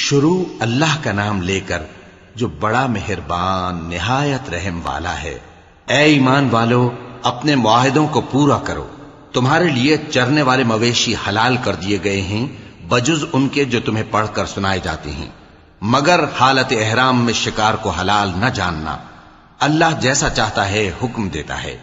شروع اللہ کا نام لے کر جو بڑا مہربان نہایت رحم والا ہے۔ اے ایمان والو، اپنے معاہدوں کو پورا کرو۔ تمہارے لیے چرنے والے مویشی حلال کر دیے گئے ہیں بجز ان کے جو تمہیں پڑھ کر سنائے جاتے ہیں، مگر حالت احرام میں شکار کو حلال نہ جاننا۔ اللہ جیسا چاہتا ہے حکم دیتا ہے۔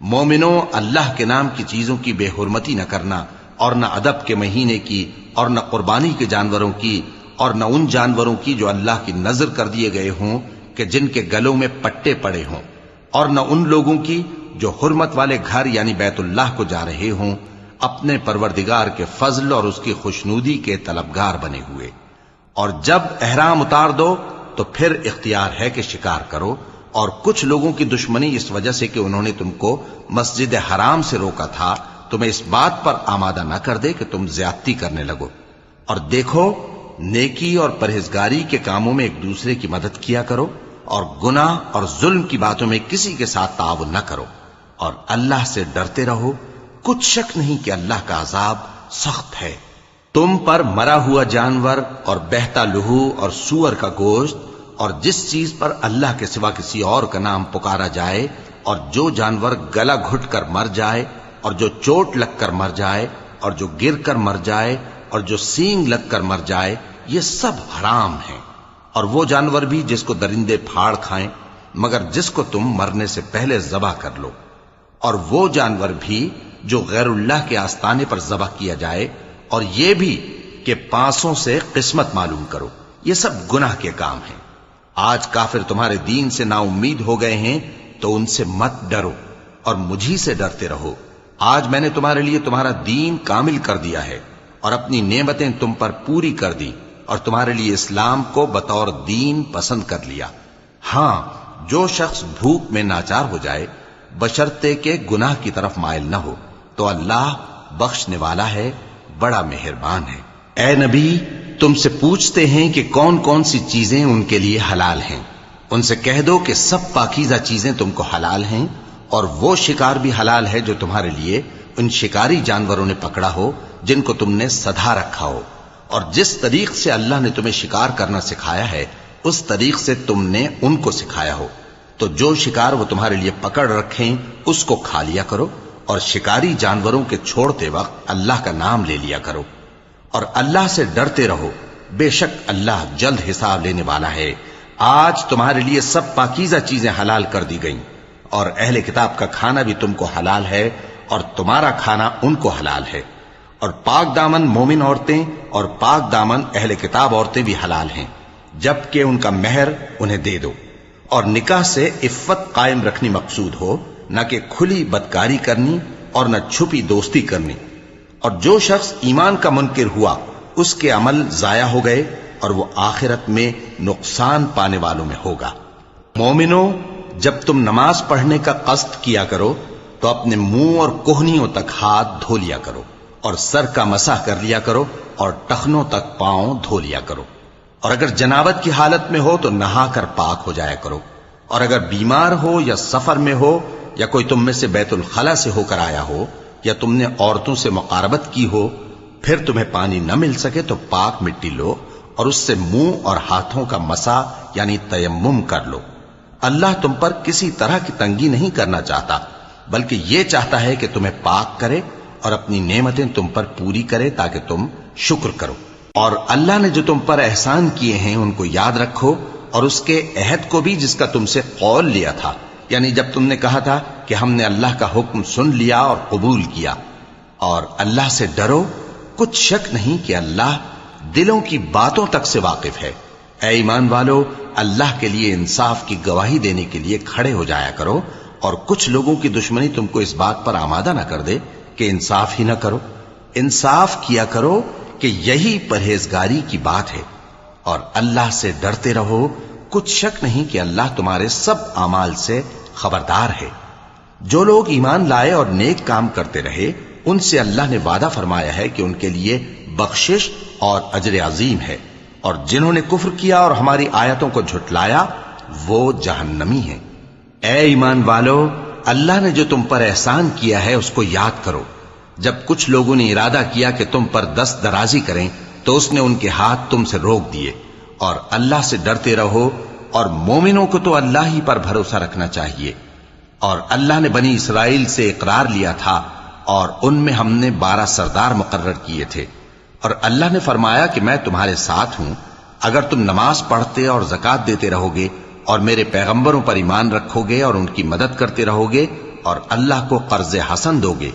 مومنوں، اللہ کے نام کی چیزوں کی بے حرمتی نہ کرنا، اور نہ ادب کے مہینے کی، اور نہ قربانی کے جانوروں کی، اور نہ ان جانوروں کی جو اللہ کی نذر کر دیے گئے ہوں کہ جن کے گلوں میں پٹے پڑے ہوں، اور نہ ان لوگوں کی جو حرمت والے گھر یعنی بیت اللہ کو جا رہے ہوں، اپنے پروردگار کے فضل اور اس کی خوشنودی کے طلبگار بنے ہوئے۔ اور جب احرام اتار دو تو پھر اختیار ہے کہ شکار کرو، اور کچھ لوگوں کی دشمنی اس وجہ سے کہ انہوں نے تم کو مسجد حرام سے روکا تھا، تمہیں اس بات پر آمادہ نہ کر دے کہ تم زیادتی کرنے لگو۔ اور دیکھو، نیکی اور پرہیزگاری کے کاموں میں ایک دوسرے کی مدد کیا کرو، اور گناہ اور ظلم کی باتوں میں کسی کے ساتھ تعاون نہ کرو، اور اللہ سے ڈرتے رہو۔ کچھ شک نہیں کہ اللہ کا عذاب سخت ہے۔ تم پر مرا ہوا جانور اور بہتا لہو اور سور کا گوشت اور جس چیز پر اللہ کے سوا کسی اور کا نام پکارا جائے، اور جو جانور گلا گھٹ کر مر جائے، اور جو چوٹ لگ کر مر جائے، اور جو گر کر مر جائے، اور جو سینگ لگ کر مر جائے، یہ سب حرام ہیں۔ اور وہ جانور بھی جس کو درندے پھاڑ کھائیں، مگر جس کو تم مرنے سے پہلے ذبح کر لو، اور وہ جانور بھی جو غیر اللہ کے آستانے پر ذبح کیا جائے، اور یہ بھی کہ پانسوں سے قسمت معلوم کرو۔ یہ سب گناہ کے کام ہیں۔ آج کافر تمہارے دین سے نا امید ہو گئے ہیں تو ان سے مت ڈرو اور مجھی سے ڈرتے رہو۔ آج میں نے تمہارے لیے تمہارا دین کامل کر دیا ہے اور اپنی نعمتیں تم پر پوری کر دی، اور تمہارے لیے اسلام کو بطور دین پسند کر لیا۔ ہاں، جو شخص بھوک میں ناچار ہو جائے بشرطے کہ گناہ کی طرف مائل نہ ہو تو اللہ بخشنے والا ہے، بڑا مہربان ہے۔ اے نبی، تم سے پوچھتے ہیں کہ کون کون سی چیزیں ان کے لیے حلال ہیں۔ ان سے کہہ دو کہ سب پاکیزہ چیزیں تم کو حلال ہیں، اور وہ شکار بھی حلال ہے جو تمہارے لیے ان شکاری جانوروں نے پکڑا ہو جن کو تم نے سدھا رکھا ہو، اور جس طریق سے اللہ نے تمہیں شکار کرنا سکھایا ہے اس طریق سے تم نے ان کو سکھایا ہو۔ تو جو شکار وہ تمہارے لیے پکڑ رکھیں اس کو کھا لیا کرو، اور شکاری جانوروں کے چھوڑتے وقت اللہ کا نام لے لیا کرو، اور اللہ سے ڈرتے رہو، بے شک اللہ جلد حساب لینے والا ہے۔ آج تمہارے لیے سب پاکیزہ چیزیں حلال کر دی گئیں، اور اہل کتاب کا کھانا بھی تم کو حلال ہے، اور تمہارا کھانا ان کو حلال ہے۔ اور پاک دامن مومن عورتیں اور پاک دامن اہل کتاب عورتیں بھی حلال ہیں، جبکہ ان کا مہر انہیں دے دو۔ اور نکاح سے عفت قائم رکھنی مقصود ہو، نہ کہ کھلی بدکاری کرنی اور نہ چھپی دوستی کرنی۔ اور جو شخص ایمان کا منکر ہوا اس کے عمل ضائع ہو گئے، اور وہ آخرت میں نقصان پانے والوں میں ہوگا۔ مومنوں، جب تم نماز پڑھنے کا قصد کیا کرو تو اپنے منہ اور کوہنیوں تک ہاتھ دھو لیا کرو، اور سر کا مسح کر لیا کرو، اور ٹخنوں تک پاؤں دھو لیا کرو۔ اور اگر جنابت کی حالت میں ہو تو نہا کر پاک ہو جایا کرو، اور اگر بیمار ہو یا سفر میں ہو، یا کوئی تم میں سے بیت الخلا سے ہو کر آیا ہو، یا تم نے عورتوں سے مقاربت کی ہو، پھر تمہیں پانی نہ مل سکے تو پاک مٹی لو اور اس سے منہ اور ہاتھوں کا مسح یعنی تیمم کر لو۔ اللہ تم پر کسی طرح کی تنگی نہیں کرنا چاہتا، بلکہ یہ چاہتا ہے کہ تمہیں پاک کرے اور اپنی نعمتیں تم پر پوری کرے تاکہ تم شکر کرو۔ اور اللہ نے جو تم پر احسان کیے ہیں ان کو یاد رکھو، اور اس کے عہد کو بھی جس کا تم سے قول لیا تھا، یعنی جب تم نے کہا تھا کہ ہم نے اللہ کا حکم سن لیا اور قبول کیا۔ اور اللہ سے ڈرو، کچھ شک نہیں کہ اللہ دلوں کی باتوں تک سے واقف ہے۔ اے ایمان والو، اللہ کے لیے انصاف کی گواہی دینے کے لیے کھڑے ہو جایا کرو، اور کچھ لوگوں کی دشمنی تم کو اس بات پر آمادہ نہ کر دے کہ انصاف ہی نہ کرو۔ انصاف کیا کرو کہ یہی پرہیزگاری کی بات ہے، اور اللہ سے ڈرتے رہو، کچھ شک نہیں کہ اللہ تمہارے سب اعمال سے خبردار ہے۔ جو لوگ ایمان لائے اور نیک کام کرتے رہے ان سے اللہ نے وعدہ فرمایا ہے کہ ان کے لیے بخشش اور اجر عظیم ہے، اور جنہوں نے کفر کیا اور ہماری آیتوں کو جھٹلایا وہ جہنمی ہیں۔ اے ایمان والو، اللہ نے جو تم پر احسان کیا ہے اس کو یاد کرو۔ جب کچھ لوگوں نے ارادہ کیا کہ تم پر دست درازی کریں تو اس نے ان کے ہاتھ تم سے روک دیے، اور اللہ سے ڈرتے رہو، اور مومنوں کو تو اللہ ہی پر بھروسہ رکھنا چاہیے۔ اور اللہ نے بنی اسرائیل سے اقرار لیا تھا، اور ان میں ہم نے 12 سردار مقرر کیے تھے، اور اللہ نے فرمایا کہ میں تمہارے ساتھ ہوں، اگر تم نماز پڑھتے اور زکوٰۃ دیتے رہو گے، اور میرے پیغمبروں پر ایمان رکھو گے اور ان کی مدد کرتے رہو گے، اور اللہ کو قرض حسن دو گے،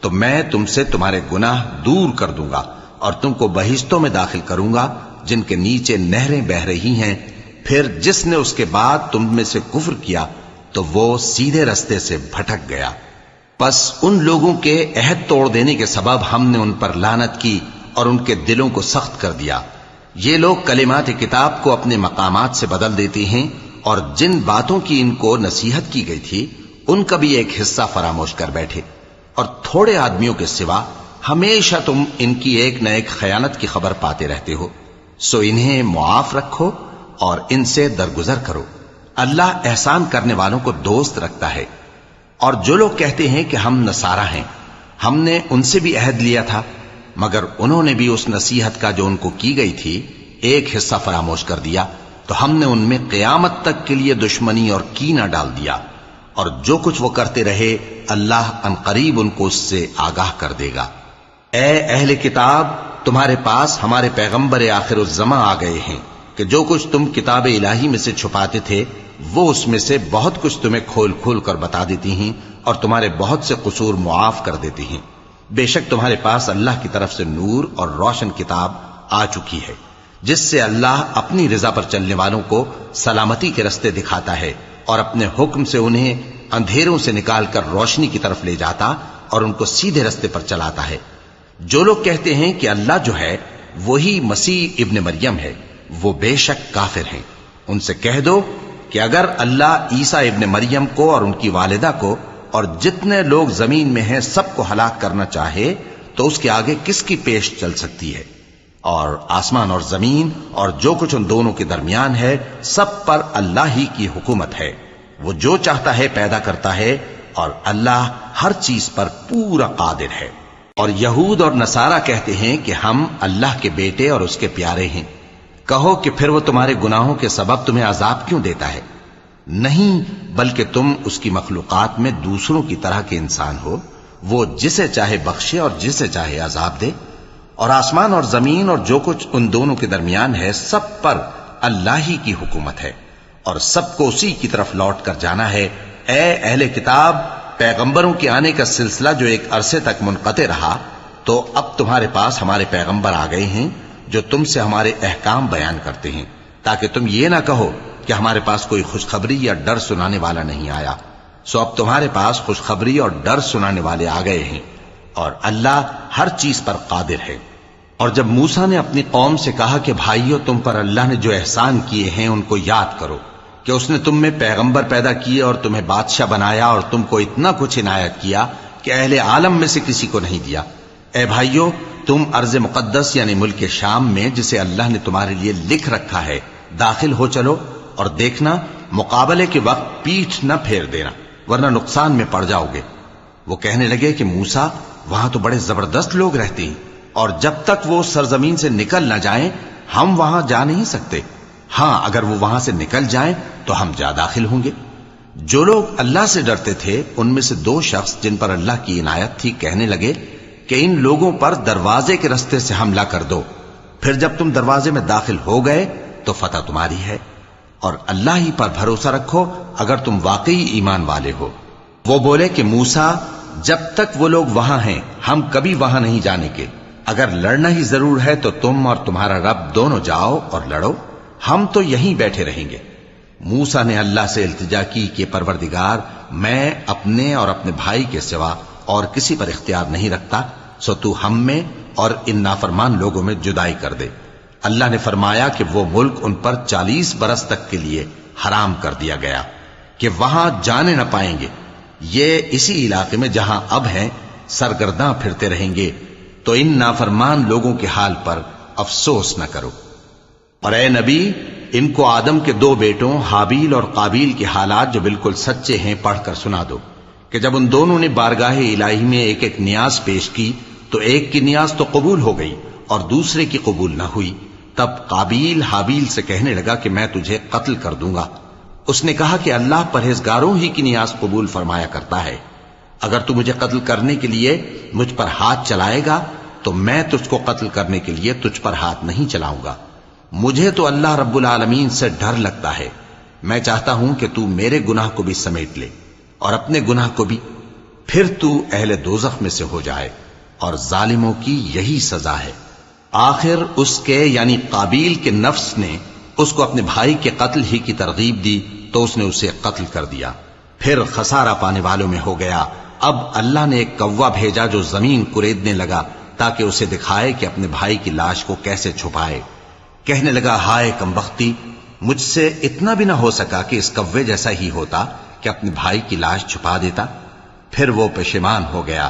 تو میں تم سے تمہارے گناہ دور کر دوں گا، اور تم کو بہشتوں میں داخل کروں گا جن کے نیچے نہریں بہ رہی ہیں۔ پھر جس نے اس کے بعد تم میں سے کفر کیا تو وہ سیدھے رستے سے بھٹک گیا۔ پس ان لوگوں کے عہد توڑ دینے کے سبب ہم نے ان پر لعنت کی اور ان کے دلوں کو سخت کر دیا۔ یہ لوگ کلمات کتاب کو اپنے مقامات سے بدل دیتے ہیں، اور جن باتوں کی ان کو نصیحت کی گئی تھی ان کا بھی ایک حصہ فراموش کر بیٹھے، اور تھوڑے آدمیوں کے سوا ہمیشہ تم ان کی ایک نہ ایک خیانت کی خبر پاتے رہتے ہو، سو انہیں معاف رکھو اور ان سے درگزر کرو۔ اللہ احسان کرنے والوں کو دوست رکھتا ہے۔ اور جو لوگ کہتے ہیں کہ ہم نصارہ ہیں، ہم نے ان سے بھی عہد لیا تھا، مگر انہوں نے بھی اس نصیحت کا جو ان کو کی گئی تھی ایک حصہ فراموش کر دیا، تو ہم نے ان میں قیامت تک کے لیے دشمنی اور کینہ ڈال دیا، اور جو کچھ وہ کرتے رہے اللہ عنقریب ان کو اس سے آگاہ کر دے گا۔ اے اہل کتاب، تمہارے پاس ہمارے پیغمبر آخر الزماں آ گئے ہیں کہ جو کچھ تم کتاب الہی میں سے چھپاتے تھے وہ اس میں سے بہت کچھ تمہیں کھول کھول کر بتا دیتی ہیں، اور تمہارے بہت سے قصور معاف کر دیتی ہیں۔ بے شک تمہارے پاس اللہ کی طرف سے نور اور روشن کتاب آ چکی ہے، جس سے اللہ اپنی رضا پر چلنے والوں کو سلامتی کے رستے دکھاتا ہے، اور اپنے حکم سے انہیں اندھیروں سے نکال کر روشنی کی طرف لے جاتا اور ان کو سیدھے رستے پر چلاتا ہے۔ جو لوگ کہتے ہیں کہ اللہ جو ہے وہی مسیح ابن مریم ہے، وہ بے شک کافر ہیں۔ ان سے کہہ دو کہ اگر اللہ عیسیٰ ابن مریم کو اور ان کی والدہ کو اور جتنے لوگ زمین میں ہیں سب کو ہلاک کرنا چاہے تو اس کے آگے کس کی پیش چل سکتی ہے؟ اور آسمان اور زمین اور جو کچھ ان دونوں کے درمیان ہے سب پر اللہ ہی کی حکومت ہے۔ وہ جو چاہتا ہے پیدا کرتا ہے، اور اللہ ہر چیز پر پورا قادر ہے۔ اور یہود اور نصارہ کہتے ہیں کہ ہم اللہ کے بیٹے اور اس کے پیارے ہیں۔ کہو کہ پھر وہ تمہارے گناہوں کے سبب تمہیں عذاب کیوں دیتا ہے؟ نہیں، بلکہ تم اس کی مخلوقات میں دوسروں کی طرح کے انسان ہو، وہ جسے چاہے بخشے اور جسے چاہے عذاب دے۔ اور آسمان اور زمین اور جو کچھ ان دونوں کے درمیان ہے سب پر اللہ ہی کی حکومت ہے، اور سب کو اسی کی طرف لوٹ کر جانا ہے۔ اے اہل کتاب، پیغمبروں کے آنے کا سلسلہ جو ایک عرصے تک منقطع رہا، تو اب تمہارے پاس ہمارے پیغمبر آ گئے ہیں جو تم سے ہمارے احکام بیان کرتے ہیں، تاکہ تم یہ نہ کہو کہ ہمارے پاس کوئی خوشخبری یا ڈر سنانے والا نہیں آیا۔ سو اب تمہارے پاس خوشخبری اور ڈر سنانے والے آ گئے ہیں، اور اللہ ہر چیز پر قادر ہے۔ اور جب موسیٰ نے اپنی قوم سے کہا کہ بھائیو، تم پر اللہ نے جو احسان کیے ہیں ان کو یاد کرو، کہ اس نے تم میں پیغمبر پیدا کیے اور تمہیں بادشاہ بنایا اور تم کو اتنا کچھ عنایت کیا کہ اہل عالم میں سے کسی کو نہیں دیا۔ اے بھائیو، تم ارض مقدس یعنی ملک شام میں جسے اللہ نے تمہارے لیے لکھ رکھا ہے داخل ہو چلو، اور دیکھنا مقابلے کے وقت پیٹھ نہ پھیر دینا، ورنہ نقصان میں پڑ جاؤ گے۔ وہ کہنے لگے کہ موسیٰ، وہاں تو بڑے زبردست لوگ رہتے ہیں، اور جب تک وہ سرزمین سے نکل نہ جائیں ہم وہاں جا نہیں سکتے۔ ہاں، اگر وہ وہاں سے نکل جائیں تو ہم جا داخل ہوں گے۔ جو لوگ اللہ سے ڈرتے تھے ان میں سے 2 شخص جن پر اللہ کی عنایت تھی کہنے لگے کہ ان لوگوں پر دروازے کے رستے سے حملہ کر دو، پھر جب تم دروازے میں داخل ہو گئے تو فتح تمہاری ہے، اور اللہ ہی پر بھروسہ رکھو اگر تم واقعی ایمان والے ہو۔ وہ بولے کہ موسیٰ، جب تک وہ لوگ وہاں ہیں ہم کبھی وہاں نہیں جانے کے، اگر لڑنا ہی ضرور ہے تو تم اور تمہارا رب دونوں جاؤ اور لڑو، ہم تو یہیں بیٹھے رہیں گے۔ موسیٰ نے اللہ سے التجا کی کہ پروردگار، میں اپنے اور اپنے بھائی کے سوا اور کسی پر اختیار نہیں رکھتا، سو تو ہم میں اور ان نافرمان لوگوں میں جدائی کر دے۔ اللہ نے فرمایا کہ وہ ملک ان پر 40 برس تک کے لیے حرام کر دیا گیا کہ وہاں جانے نہ پائیں گے۔ یہ اسی علاقے میں جہاں اب ہیں سرگرداں پھرتے رہیں گے، تو ان نافرمان لوگوں کے حال پر افسوس نہ کرو۔ اور اے نبی، ان کو آدم کے 2 بیٹوں حابیل اور قابیل کے حالات جو بالکل سچے ہیں پڑھ کر سنا دو، کہ جب ان دونوں نے بارگاہ الہی میں ایک ایک نیاز پیش کی تو ایک کی نیاز تو قبول ہو گئی اور دوسرے کی قبول نہ ہوئی، تب قابیل حابیل سے کہنے لگا کہ میں تجھے قتل کر دوں گا۔ اس نے کہا کہ اللہ پرہیزگاروں ہی کی نیاز قبول فرمایا کرتا ہے، اگر تو مجھے قتل کرنے کے لیے مجھ پر ہاتھ چلائے گا تو میں تجھ کو قتل کرنے کے لیے تجھ پر ہاتھ نہیں چلاؤں گا۔ مجھے تو اللہ رب العالمین سے ڈر لگتا ہے، میں چاہتا ہوں کہ تو میرے گناہ کو بھی سمیٹ لے اور اپنے گناہ کو بھی، پھر تو اہل دوزخ میں سے ہو جائے، اور ظالموں کی یہی سزا ہے۔ آخر اس کے یعنی قابیل کے نفس نے اس کو اپنے بھائی کے قتل ہی کی ترغیب دی تو اس نے اسے قتل کر دیا، پھر خسارہ پانے والوں میں ہو گیا۔ اب اللہ نے ایک کوا بھیجا جو زمین کریدنے لگا تاکہ اسے دکھائے کہ اپنے بھائی کی لاش کو کیسے چھپائے۔ کہنے لگا، ہائے کمبختی، مجھ سے اتنا بھی نہ ہو سکا کہ اس کوے جیسا ہی ہوتا کہ اپنے بھائی کی لاش چھپا دیتا۔ پھر وہ پشیمان ہو گیا۔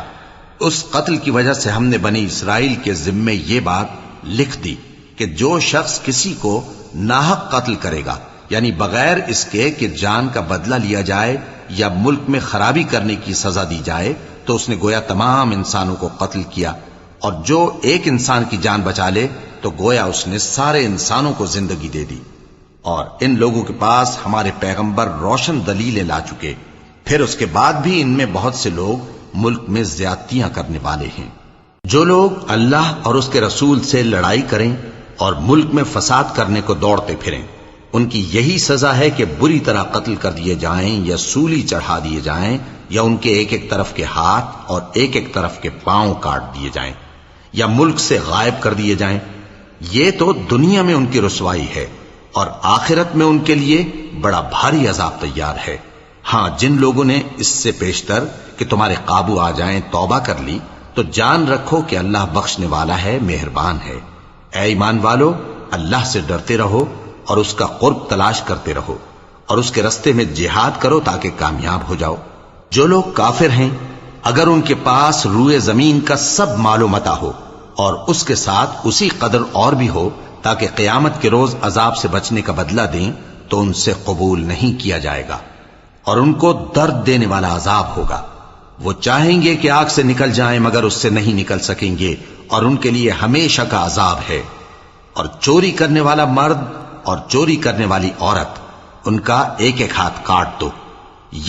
اس قتل کی وجہ سے ہم نے بنی اسرائیل کے ذمے یہ بات لکھ دی کہ جو شخص کسی کو ناحق قتل کرے گا، یعنی بغیر اس کے کہ جان کا بدلہ لیا جائے یا ملک میں خرابی کرنے کی سزا دی جائے، تو اس نے گویا تمام انسانوں کو قتل کیا، اور جو ایک انسان کی جان بچا لے تو گویا اس نے سارے انسانوں کو زندگی دے دی۔ اور ان لوگوں کے پاس ہمارے پیغمبر روشن دلیلیں لا چکے، پھر اس کے بعد بھی ان میں بہت سے لوگ ملک میں زیادتیاں کرنے والے ہیں۔ جو لوگ اللہ اور اس کے رسول سے لڑائی کریں اور ملک میں فساد کرنے کو دوڑتے پھریں، ان کی یہی سزا ہے کہ بری طرح قتل کر دیے جائیں یا سولی چڑھا دیے جائیں، یا ان کے ایک ایک طرف کے ہاتھ اور ایک ایک طرف کے پاؤں کاٹ دیے جائیں، یا ملک سے غائب کر دیے جائیں۔ یہ تو دنیا میں ان کی رسوائی ہے، اور آخرت میں ان کے لیے بڑا بھاری عذاب تیار ہے۔ ہاں، جن لوگوں نے اس سے پیشتر کہ تمہارے قابو آ جائیں توبہ کر لی تو جان رکھو کہ اللہ بخشنے والا ہے، مہربان ہے۔ اے ایمان والو، اللہ سے ڈرتے رہو اور اس کا قرب تلاش کرتے رہو، اور اس کے رستے میں جہاد کرو تاکہ کامیاب ہو جاؤ۔ جو لوگ کافر ہیں، اگر ان کے پاس روئے زمین کا سب مال و متاع ہو اور اس کے ساتھ اسی قدر اور بھی ہو تاکہ قیامت کے روز عذاب سے بچنے کا بدلہ دیں، تو ان سے قبول نہیں کیا جائے گا، اور ان کو درد دینے والا عذاب ہوگا۔ وہ چاہیں گے کہ آگ سے نکل جائیں مگر اس سے نہیں نکل سکیں گے، اور ان کے لیے ہمیشہ کا عذاب ہے۔ اور چوری کرنے والا مرد اور چوری کرنے والی عورت، ان کا ایک ایک ہاتھ کاٹ دو،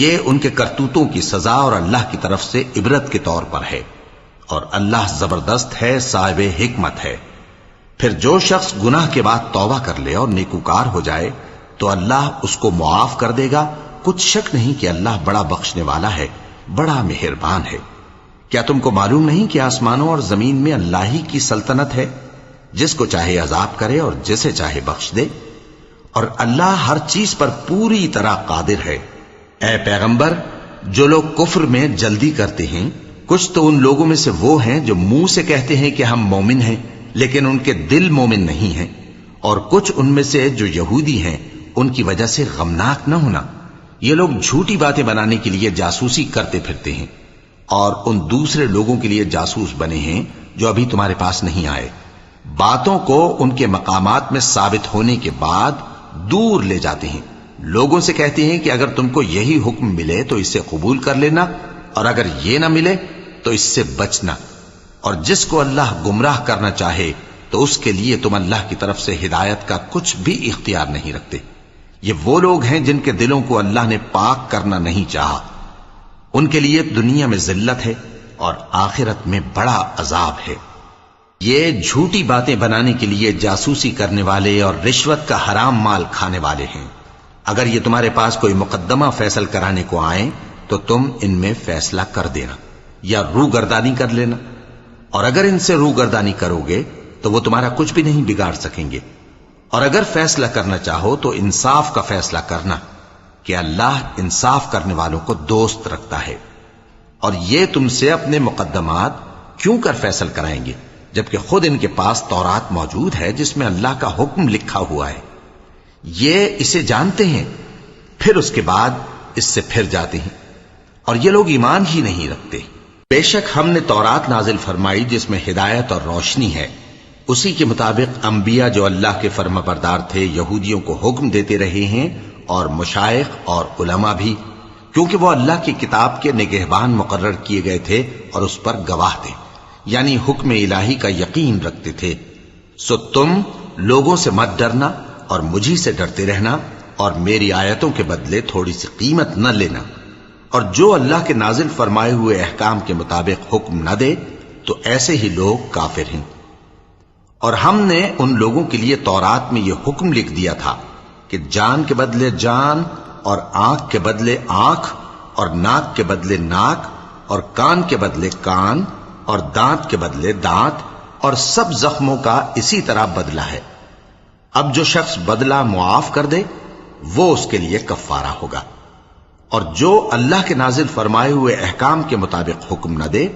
یہ ان کے کرتوتوں کی سزا اور اللہ کی طرف سے عبرت کے طور پر ہے، اور اللہ زبردست ہے، صاحب حکمت ہے۔ پھر جو شخص گناہ کے بعد توبہ کر لے اور نیکوکار ہو جائے تو اللہ اس کو معاف کر دے گا، کچھ شک نہیں کہ اللہ بڑا بخشنے والا ہے، بڑا مہربان ہے۔ کیا تم کو معلوم نہیں کہ آسمانوں اور زمین میں اللہ ہی کی سلطنت ہے، جس کو چاہے عذاب کرے اور جسے چاہے بخش دے، اور اللہ ہر چیز پر پوری طرح قادر ہے۔ اے پیغمبر، جو لوگ کفر میں جلدی کرتے ہیں، کچھ تو ان لوگوں میں سے وہ ہیں جو منہ سے کہتے ہیں کہ ہم مومن ہیں لیکن ان کے دل مومن نہیں ہیں، اور کچھ ان میں سے جو یہودی ہیں، ان کی وجہ سے غمناک نہ ہونا۔ یہ لوگ جھوٹی باتیں بنانے کے لیے جاسوسی کرتے پھرتے ہیں، اور ان دوسرے لوگوں کے لیے جاسوس بنے ہیں جو ابھی تمہارے پاس نہیں آئے، باتوں کو ان کے مقامات میں ثابت ہونے کے بعد دور لے جاتے ہیں، لوگوں سے کہتے ہیں کہ اگر تم کو یہی حکم ملے تو اسے قبول کر لینا، اور اگر یہ نہ ملے تو اس سے بچنا، اور جس کو اللہ گمراہ کرنا چاہے تو اس کے لیے تم اللہ کی طرف سے ہدایت کا کچھ بھی اختیار نہیں رکھتے۔ یہ وہ لوگ ہیں جن کے دلوں کو اللہ نے پاک کرنا نہیں چاہا، ان کے لیے دنیا میں ذلت ہے اور آخرت میں بڑا عذاب ہے۔ یہ جھوٹی باتیں بنانے کے لیے جاسوسی کرنے والے اور رشوت کا حرام مال کھانے والے ہیں۔ اگر یہ تمہارے پاس کوئی مقدمہ فیصل کرانے کو آئیں تو تم ان میں فیصلہ کر دینا یا روگردانی کر لینا، اور اگر ان سے روگردانی کرو گے تو وہ تمہارا کچھ بھی نہیں بگاڑ سکیں گے، اور اگر فیصلہ کرنا چاہو تو انصاف کا فیصلہ کرنا کہ اللہ انصاف کرنے والوں کو دوست رکھتا ہے۔ اور یہ تم سے اپنے مقدمات کیوں کر فیصل کرائیں گے جبکہ خود ان کے پاس تورات موجود ہے جس میں اللہ کا حکم لکھا ہوا ہے۔ یہ اسے جانتے ہیں، پھر اس کے بعد اس سے پھر جاتے ہیں، اور یہ لوگ ایمان ہی نہیں رکھتے۔ بے شک ہم نے تورات نازل فرمائی جس میں ہدایت اور روشنی ہے، اسی کے مطابق انبیاء جو اللہ کے فرما بردار تھے یہودیوں کو حکم دیتے رہے ہیں، اور مشائخ اور علماء بھی، کیونکہ وہ اللہ کی کتاب کے نگہبان مقرر کیے گئے تھے اور اس پر گواہ تھے۔ یعنی حکم الہی کا یقین رکھتے تھے۔ سو تم لوگوں سے مت ڈرنا اور مجھی سے ڈرتے رہنا، اور میری آیتوں کے بدلے تھوڑی سی قیمت نہ لینا، اور جو اللہ کے نازل فرمائے ہوئے احکام کے مطابق حکم نہ دے تو ایسے ہی لوگ کافر ہیں۔ اور ہم نے ان لوگوں کے لیے تورات میں یہ حکم لکھ دیا تھا کہ جان کے بدلے جان، اور آنکھ کے بدلے آنکھ، اور ناک کے بدلے ناک، اور کان کے بدلے کان، اور دانت کے بدلے دانت، اور سب زخموں کا اسی طرح بدلہ ہے۔ اب جو شخص بدلہ معاف کر دے وہ اس کے لیے کفارہ ہوگا، اور جو اللہ کے نازل فرمائے ہوئے احکام کے مطابق حکم نہ دے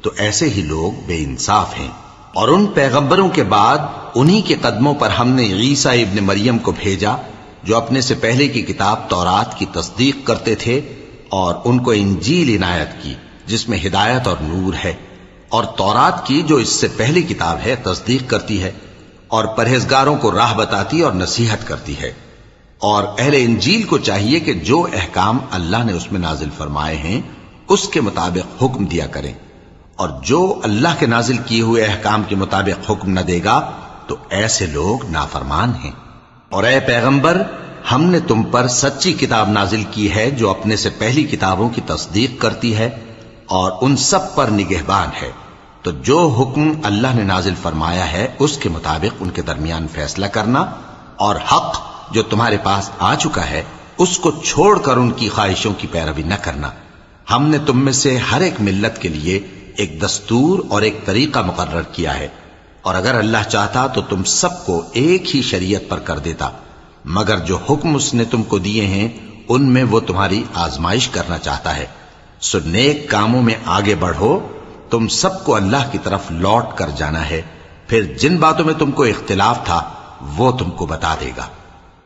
تو ایسے ہی لوگ بے انصاف ہیں۔ اور ان پیغمبروں کے بعد انہی کے قدموں پر ہم نے عیسیٰ ابن مریم کو بھیجا، جو اپنے سے پہلے کی کتاب تورات کی تصدیق کرتے تھے، اور ان کو انجیل عنایت کی جس میں ہدایت اور نور ہے، اور تورات کی جو اس سے پہلی کتاب ہے تصدیق کرتی ہے، اور پرہیزگاروں کو راہ بتاتی اور نصیحت کرتی ہے۔ اور اہل انجیل کو چاہیے کہ جو احکام اللہ نے اس میں نازل فرمائے ہیں اس کے مطابق حکم دیا کریں، اور جو اللہ کے نازل کیے ہوئے احکام کے مطابق حکم نہ دے گا تو ایسے لوگ نافرمان ہیں۔ اور اے پیغمبر، ہم نے تم پر سچی کتاب نازل کی ہے جو اپنے سے پہلی کتابوں کی تصدیق کرتی ہے اور ان سب پر نگہبان ہے، تو جو حکم اللہ نے نازل فرمایا ہے اس کے مطابق ان کے درمیان فیصلہ کرنا، اور حق جو تمہارے پاس آ چکا ہے اس کو چھوڑ کر ان کی خواہشوں کی پیروی نہ کرنا۔ ہم نے تم میں سے ہر ایک ملت کے لیے ایک دستور اور ایک طریقہ مقرر کیا ہے، اور اگر اللہ چاہتا تو تم سب کو ایک ہی شریعت پر کر دیتا، مگر جو حکم اس نے تم کو دیے ہیں ان میں وہ تمہاری آزمائش کرنا چاہتا ہے۔ سو نیک کاموں میں آگے بڑھو، تم سب کو اللہ کی طرف لوٹ کر جانا ہے، پھر جن باتوں میں تم کو اختلاف تھا وہ تم کو بتا دے گا۔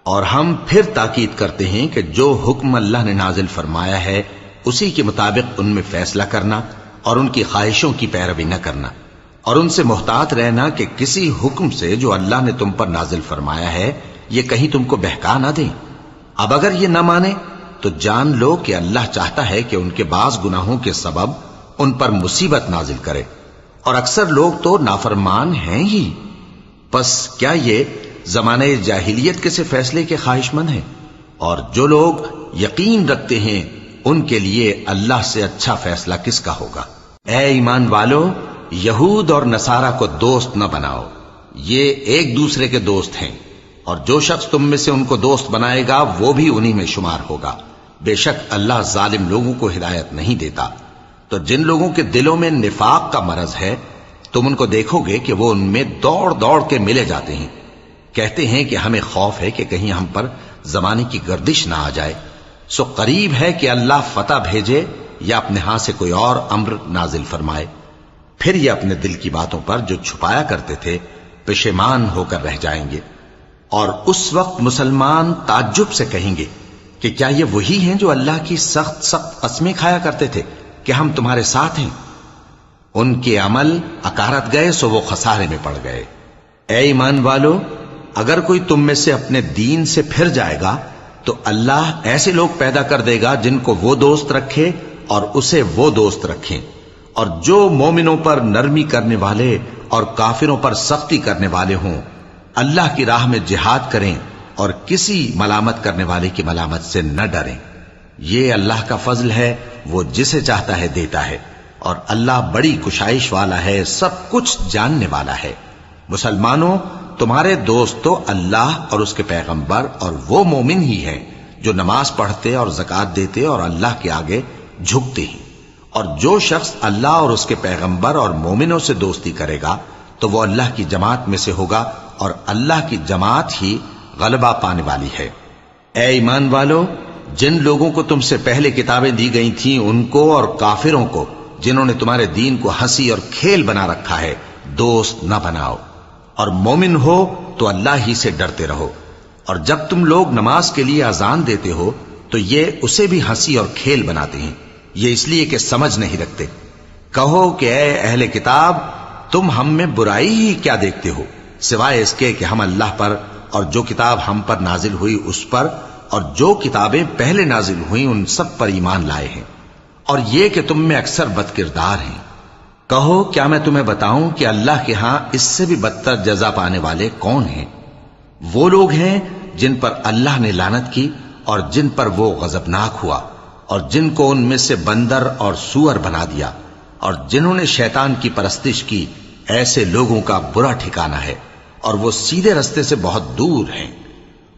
اور ہم پھر تاکید کرتے ہیں کہ جو حکم اللہ نے نازل فرمایا ہے اسی کے مطابق ان میں فیصلہ کرنا، اور ان کی خواہشوں کی پیروی نہ کرنا، اور ان سے محتاط رہنا کہ کسی حکم سے جو اللہ نے تم پر نازل فرمایا ہے یہ کہیں تم کو بہکا نہ دیں۔ اب اگر یہ نہ مانے تو جان لو کہ اللہ چاہتا ہے کہ ان کے بعض گناہوں کے سبب ان پر مصیبت نازل کرے، اور اکثر لوگ تو نافرمان ہیں ہی۔ پس کیا یہ زمانہ جاہلیت کے سے فیصلے کے خواہش مند ہیں؟ اور جو لوگ یقین رکھتے ہیں ان کے لیے اللہ سے اچھا فیصلہ کس کا ہوگا؟ اے ایمان والو، یہود اور نصارہ کو دوست نہ بناؤ، یہ ایک دوسرے کے دوست ہیں، اور جو شخص تم میں سے ان کو دوست بنائے گا وہ بھی انہی میں شمار ہوگا۔ بے شک اللہ ظالم لوگوں کو ہدایت نہیں دیتا۔ تو جن لوگوں کے دلوں میں نفاق کا مرض ہے تم ان کو دیکھو گے کہ وہ ان میں دوڑ دوڑ کے ملے جاتے ہیں، کہتے ہیں کہ ہمیں خوف ہے کہ کہیں ہم پر زمانے کی گردش نہ آ جائے۔ سو قریب ہے کہ اللہ فتح بھیجے یا اپنے ہاں سے کوئی اور امر نازل فرمائے، پھر یہ اپنے دل کی باتوں پر جو چھپایا کرتے تھے پشیمان ہو کر رہ جائیں گے۔ اور اس وقت مسلمان تعجب سے کہیں گے کہ کیا یہ وہی ہیں جو اللہ کی سخت سخت قسمیں کھایا کرتے تھے کہ ہم تمہارے ساتھ ہیں؟ ان کے عمل اکارت گئے سو وہ خسارے میں پڑ گئے۔ اے ایمان والو، اگر کوئی تم میں سے اپنے دین سے پھر جائے گا تو اللہ ایسے لوگ پیدا کر دے گا جن کو وہ دوست رکھے اور اسے وہ دوست رکھیں، اور جو مومنوں پر نرمی کرنے والے اور کافروں پر سختی کرنے والے ہوں، اللہ کی راہ میں جہاد کریں اور کسی ملامت کرنے والے کی ملامت سے نہ ڈریں۔ یہ اللہ کا فضل ہے، وہ جسے چاہتا ہے دیتا ہے، اور اللہ بڑی کشائش والا ہے، سب کچھ جاننے والا ہے۔ مسلمانوں، تمہارے دوست تو اللہ اور اس کے پیغمبر اور وہ مومن ہی ہیں جو نماز پڑھتے اور زکوٰۃ دیتے اور اللہ کے آگے جھکتے ہیں۔ اور جو شخص اللہ اور اس کے پیغمبر اور مومنوں سے دوستی کرے گا تو وہ اللہ کی جماعت میں سے ہوگا، اور اللہ کی جماعت ہی غلبہ پانے والی ہے۔ اے ایمان والو، جن لوگوں کو تم سے پہلے کتابیں دی گئی تھیں ان کو اور کافروں کو جنہوں نے تمہارے دین کو ہنسی اور کھیل بنا رکھا ہے دوست نہ بناؤ، اور مومن ہو تو اللہ ہی سے ڈرتے رہو۔ اور جب تم لوگ نماز کے لیے اذان دیتے ہو تو یہ اسے بھی ہنسی اور کھیل بناتے ہیں، یہ اس لیے کہ سمجھ نہیں رکھتے۔ کہو کہ اے اہل کتاب، تم ہم میں برائی ہی کیا دیکھتے ہو، سوائے اس کے کہ ہم اللہ پر اور جو کتاب ہم پر نازل ہوئی اس پر اور جو کتابیں پہلے نازل ہوئیں ان سب پر ایمان لائے ہیں، اور یہ کہ تم میں اکثر بد کردار ہیں۔ کہو کیا میں تمہیں بتاؤں کہ اللہ کے ہاں اس سے بھی بدتر جزا پانے والے کون ہیں؟ وہ لوگ ہیں جن پر اللہ نے لعنت کی اور جن پر وہ غضبناک ہوا، اور جن کو ان میں سے بندر اور سور بنا دیا، اور جنہوں نے شیطان کی پرستش کی، ایسے لوگوں کا برا ٹھکانہ ہے اور وہ سیدھے رستے سے بہت دور ہیں۔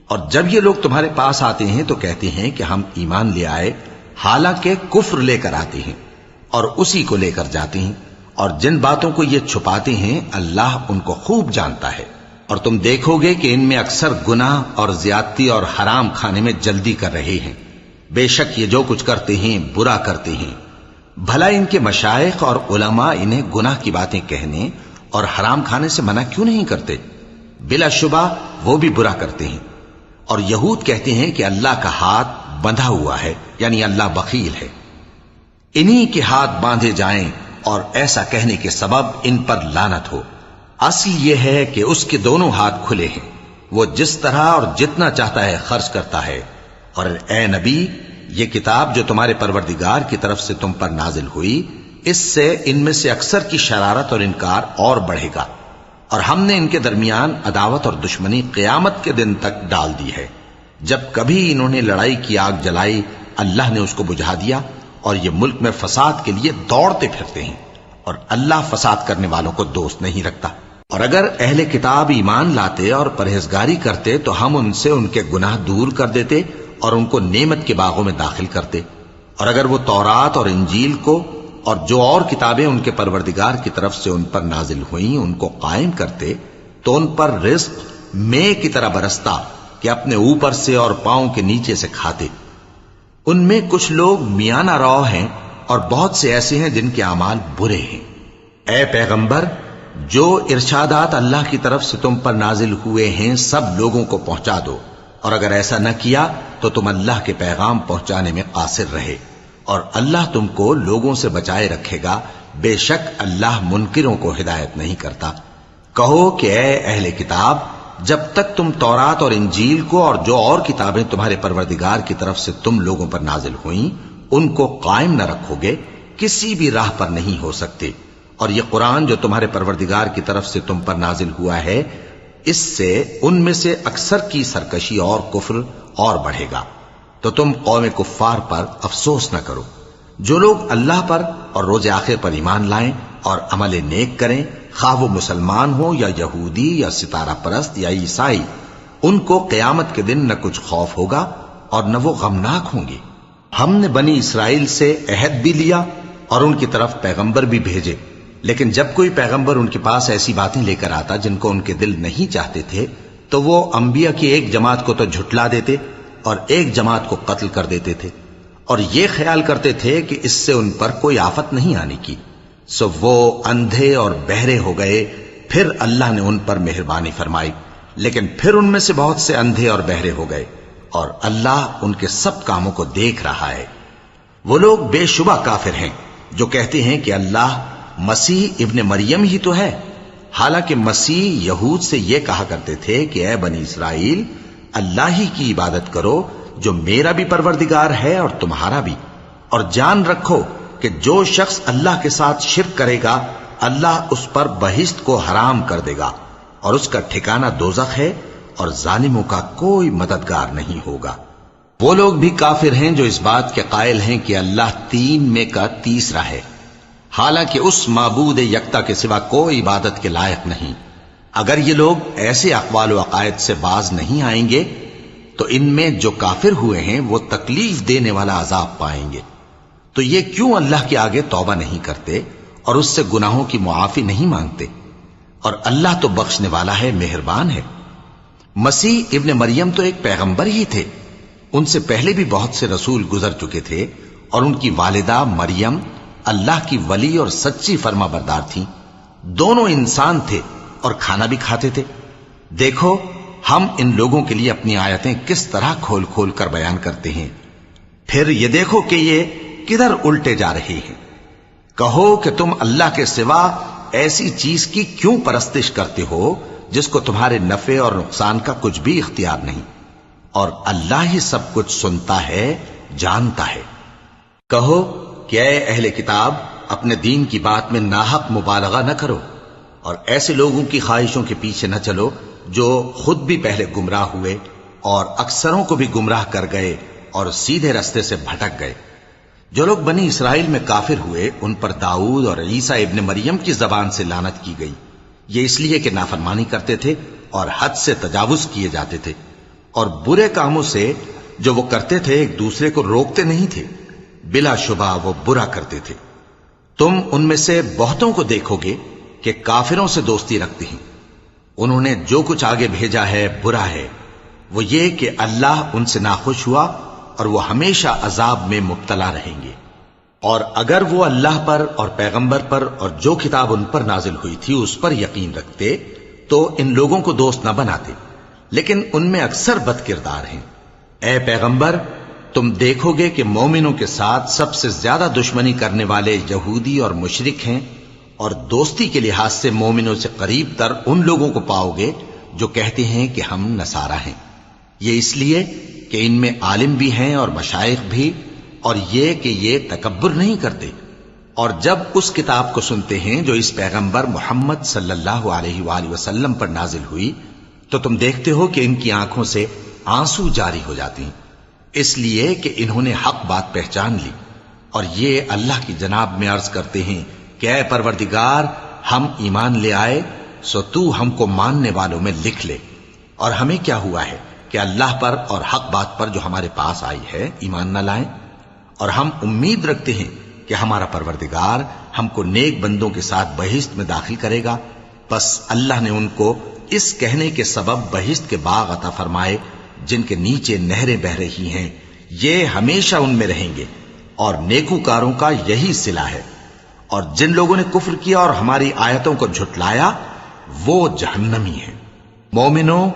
اور جب یہ لوگ تمہارے پاس آتے ہیں تو کہتے ہیں کہ ہم ایمان لے آئے، حالانکہ کفر لے کر آتے ہیں اور اسی کو لے کر جاتے ہیں، اور جن باتوں کو یہ چھپاتے ہیں اللہ ان کو خوب جانتا ہے۔ اور تم دیکھو گے کہ ان میں اکثر گناہ اور زیادتی اور حرام کھانے میں جلدی کر رہے ہیں، بے شک یہ جو کچھ کرتے ہیں برا کرتے ہیں۔ بھلا ان کے مشائخ اور علماء انہیں گناہ کی باتیں کہنے اور حرام کھانے سے منع کیوں نہیں کرتے؟ بلا شبہ وہ بھی برا کرتے ہیں۔ اور یہود کہتے ہیں کہ اللہ کا ہاتھ بندھا ہوا ہے، یعنی اللہ بخیل ہے۔ انہی کے ہاتھ باندھے جائیں اور ایسا کہنے کے سبب ان پر لعنت ہو۔ اصل یہ ہے کہ اس کے دونوں ہاتھ کھلے ہیں، وہ جس طرح اور جتنا چاہتا ہے خرچ کرتا ہے۔ اور اے نبی، یہ کتاب جو تمہارے پروردگار کی طرف سے تم پر نازل ہوئی، اس سے ان میں سے اکثر کی شرارت اور انکار اور بڑھے گا، اور ہم نے ان کے درمیان عداوت اور دشمنی قیامت کے دن تک ڈال دی ہے۔ جب کبھی انہوں نے لڑائی کی آگ جلائی، اللہ نے اس کو بجھا دیا، اور یہ ملک میں فساد کے لیے دوڑتے پھرتے ہیں، اور اللہ فساد کرنے والوں کو دوست نہیں رکھتا۔ اور اگر اہل کتاب ایمان لاتے اور پرہیزگاری کرتے تو ہم ان سے ان کے گناہ دور کر دیتے اور ان کو نعمت کے باغوں میں داخل کرتے۔ اور اگر وہ تورات اور انجیل کو اور جو اور کتابیں ان کے پروردگار کی طرف سے ان پر نازل ہوئیں ان کو قائم کرتے تو ان پر رزق مے کی طرح برستا کہ اپنے اوپر سے اور پاؤں کے نیچے سے کھاتے۔ ان میں کچھ لوگ میانہ رو ہیں اور بہت سے ایسے ہیں جن کے اعمال برے ہیں۔ اے پیغمبر، جو ارشادات اللہ کی طرف سے تم پر نازل ہوئے ہیں سب لوگوں کو پہنچا دو، اور اگر ایسا نہ کیا تو تم اللہ کے پیغام پہنچانے میں قاصر رہے، اور اللہ تم کو لوگوں سے بچائے رکھے گا، بے شک اللہ منکروں کو ہدایت نہیں کرتا۔ کہو کہ اے اہل کتاب، جب تک تم تورات اور انجیل کو اور جو اور کتابیں تمہارے پروردگار کی طرف سے تم لوگوں پر نازل ہوئیں ان کو قائم نہ رکھو گے، کسی بھی راہ پر نہیں ہو سکتے۔ اور یہ قرآن جو تمہارے پروردگار کی طرف سے تم پر نازل ہوا ہے، اس سے ان میں سے اکثر کی سرکشی اور کفر اور بڑھے گا، تو تم قوم کفار پر افسوس نہ کرو۔ جو لوگ اللہ پر اور روز آخر پر ایمان لائیں اور عمل نیک کریں، خواہ وہ مسلمان ہو یا یہودی یا ستارہ پرست یا عیسائی، ان کو قیامت کے دن نہ کچھ خوف ہوگا اور نہ وہ غمناک ہوں گے۔ ہم نے بنی اسرائیل سے عہد بھی لیا اور ان کی طرف پیغمبر بھی بھیجے، لیکن جب کوئی پیغمبر ان کے پاس ایسی باتیں لے کر آتا جن کو ان کے دل نہیں چاہتے تھے تو وہ انبیاء کی ایک جماعت کو تو جھٹلا دیتے اور ایک جماعت کو قتل کر دیتے تھے، اور یہ خیال کرتے تھے کہ اس سے ان پر کوئی آفت نہیں آنے کی، سو وہ اندھے اور بہرے ہو گئے۔ پھر اللہ نے ان پر مہربانی فرمائی، لیکن پھر ان میں سے بہت سے اندھے اور بہرے ہو گئے، اور اللہ ان کے سب کاموں کو دیکھ رہا ہے۔ وہ لوگ بے شبہ کافر ہیں جو کہتے ہیں کہ اللہ مسیح ابن مریم ہی تو ہے، حالانکہ مسیح یہود سے یہ کہا کرتے تھے کہ اے بنی اسرائیل، اللہ ہی کی عبادت کرو جو میرا بھی پروردگار ہے اور تمہارا بھی، اور جان رکھو کہ جو شخص اللہ کے ساتھ شرک کرے گا اللہ اس پر بہشت کو حرام کر دے گا، اور اس کا ٹھکانہ دوزخ ہے، اور ظالموں کا کوئی مددگار نہیں ہوگا۔ وہ لوگ بھی کافر ہیں جو اس بات کے قائل ہیں کہ اللہ تین میں کا تیسرا ہے، حالانکہ اس معبود یکتا کے سوا کوئی عبادت کے لائق نہیں۔ اگر یہ لوگ ایسے اقوال و عقائد سے باز نہیں آئیں گے تو ان میں جو کافر ہوئے ہیں وہ تکلیف دینے والا عذاب پائیں گے۔ تو یہ کیوں اللہ کے آگے توبہ نہیں کرتے اور اس سے گناہوں کی معافی نہیں مانگتے؟ اور اللہ تو بخشنے والا ہے، مہربان ہے۔ مسیح ابن مریم تو ایک پیغمبر ہی تھے، ان سے پہلے بھی بہت سے رسول گزر چکے تھے، اور ان کی والدہ مریم اللہ کی ولی اور سچی فرما بردار تھیں، دونوں انسان تھے اور کھانا بھی کھاتے تھے۔ دیکھو ہم ان لوگوں کے لیے اپنی آیتیں کس طرح کھول کھول کر بیان کرتے ہیں، پھر یہ دیکھو کہ یہ کدھر الٹے جا رہے ہیں۔ کہو کہ تم اللہ کے سوا ایسی چیز کی کیوں پرستش کرتے ہو جس کو تمہارے نفع اور نقصان کا کچھ بھی اختیار نہیں، اور اللہ ہی سب کچھ سنتا ہے، جانتا ہے۔ کہو کہ اے اہل کتاب، اپنے دین کی بات میں ناحق مبالغہ نہ کرو، اور ایسے لوگوں کی خواہشوں کے پیچھے نہ چلو جو خود بھی پہلے گمراہ ہوئے اور اکثروں کو بھی گمراہ کر گئے اور سیدھے رستے سے بھٹک گئے۔ جو لوگ بنی اسرائیل میں کافر ہوئے ان پر داؤد اور عیسیٰ ابن مریم کی زبان سے لعنت کی گئی، یہ اس لیے کہ نافرمانی کرتے تھے اور حد سے تجاوز کیے جاتے تھے، اور برے کاموں سے جو وہ کرتے تھے ایک دوسرے کو روکتے نہیں تھے، بلا شبہ وہ برا کرتے تھے۔ تم ان میں سے بہتوں کو دیکھو گے کہ کافروں سے دوستی رکھتے ہیں، انہوں نے جو کچھ آگے بھیجا ہے برا ہے، وہ یہ کہ اللہ ان سے ناخوش ہوا اور وہ ہمیشہ عذاب میں مبتلا رہیں گے۔ اور اگر وہ اللہ پر اور پیغمبر پر اور جو کتاب ان پر نازل ہوئی تھی اس پر یقین رکھتے تو ان لوگوں کو دوست نہ بناتے، لیکن ان میں اکثر بد کردار ہیں۔ اے پیغمبر، تم دیکھو گے کہ مومنوں کے ساتھ سب سے زیادہ دشمنی کرنے والے یہودی اور مشرک ہیں، اور دوستی کے لحاظ سے مومنوں سے قریب تر ان لوگوں کو پاؤ گے جو کہتے ہیں کہ ہم نصارہ ہیں، یہ اس لیے کہ ان میں عالم بھی ہیں اور مشائخ بھی، اور یہ کہ یہ تکبر نہیں کرتے۔ اور جب اس کتاب کو سنتے ہیں جو اس پیغمبر محمد صلی اللہ علیہ وآلہ وسلم پر نازل ہوئی تو تم دیکھتے ہو کہ ان کی آنکھوں سے آنسو جاری ہو جاتے ہیں، اس لیے کہ انہوں نے حق بات پہچان لی، اور یہ اللہ کی جناب میں عرض کرتے ہیں کہ اے پروردگار، ہم ایمان لے آئے سو تو ہم کو ماننے والوں میں لکھ لے۔ اور ہمیں کیا ہوا ہے کہ اللہ پر اور حق بات پر جو ہمارے پاس آئی ہے ایمان نہ لائیں، اور ہم امید رکھتے ہیں کہ ہمارا پروردگار ہم کو نیک بندوں کے ساتھ بہشت میں داخل کرے گا۔ بس اللہ نے ان کو اس کہنے کے سبب بہشت کے باغ عطا فرمائے جن کے نیچے نہریں بہ رہی ہیں، یہ ہمیشہ ان میں رہیں گے، اور نیکوکاروں کا یہی صلہ ہے۔ اور جن لوگوں نے کفر کیا اور ہماری آیتوں کو جھٹلایا وہ جہنمی ہیں۔ مومنوں،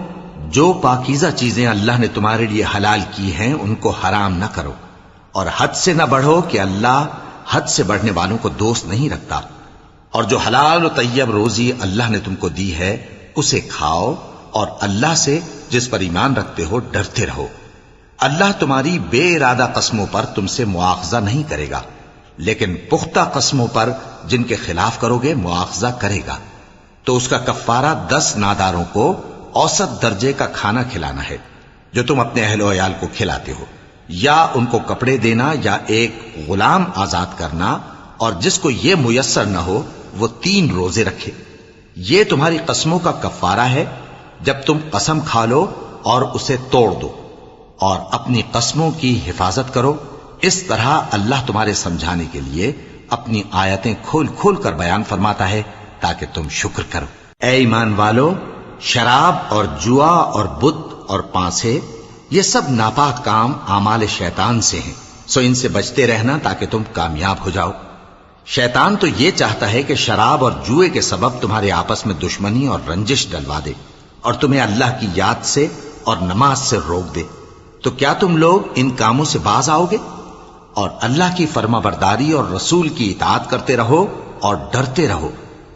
جو پاکیزہ چیزیں اللہ نے تمہارے لیے حلال کی ہیں ان کو حرام نہ کرو، اور حد سے نہ بڑھو کہ اللہ حد سے بڑھنے والوں کو دوست نہیں رکھتا۔ اور جو حلال و طیب روزی اللہ نے تم کو دی ہے اسے کھاؤ، اور اللہ سے جس پر ایمان رکھتے ہو ڈرتے رہو۔ اللہ تمہاری بے ارادہ قسموں پر تم سے مواخذہ نہیں کرے گا، لیکن پختہ قسموں پر جن کے خلاف کرو گے مواخذہ کرے گا۔ تو اس کا کفارہ 10 ناداروں کو اوسط درجے کا کھانا کھلانا ہے جو تم اپنے اہل و عیال کو کھلاتے ہو، یا ان کو کپڑے دینا یا ایک غلام آزاد کرنا، اور جس کو یہ میسر نہ ہو وہ 3 روزے رکھے۔ یہ تمہاری قسموں کا کفارہ ہے جب تم قسم کھا لو اور اسے توڑ دو، اور اپنی قسموں کی حفاظت کرو۔ اس طرح اللہ تمہارے سمجھانے کے لیے اپنی آیتیں کھول کھول کر بیان فرماتا ہے تاکہ تم شکر کرو۔ اے ایمان والو، شراب اور جوا اور بت اور پانسے یہ سب ناپاک کام اعمال شیطان سے ہیں، سو ان سے بچتے رہنا تاکہ تم کامیاب ہو جاؤ۔ شیطان تو یہ چاہتا ہے کہ شراب اور جوئے کے سبب تمہارے آپس میں دشمنی اور رنجش ڈلوا دے، اور تمہیں اللہ کی یاد سے اور نماز سے روک دے۔ تو کیا تم لوگ ان کاموں سے باز آؤ گے؟ اور اللہ کی فرما برداری اور رسول کی اطاعت کرتے رہو اور ڈرتے رہو۔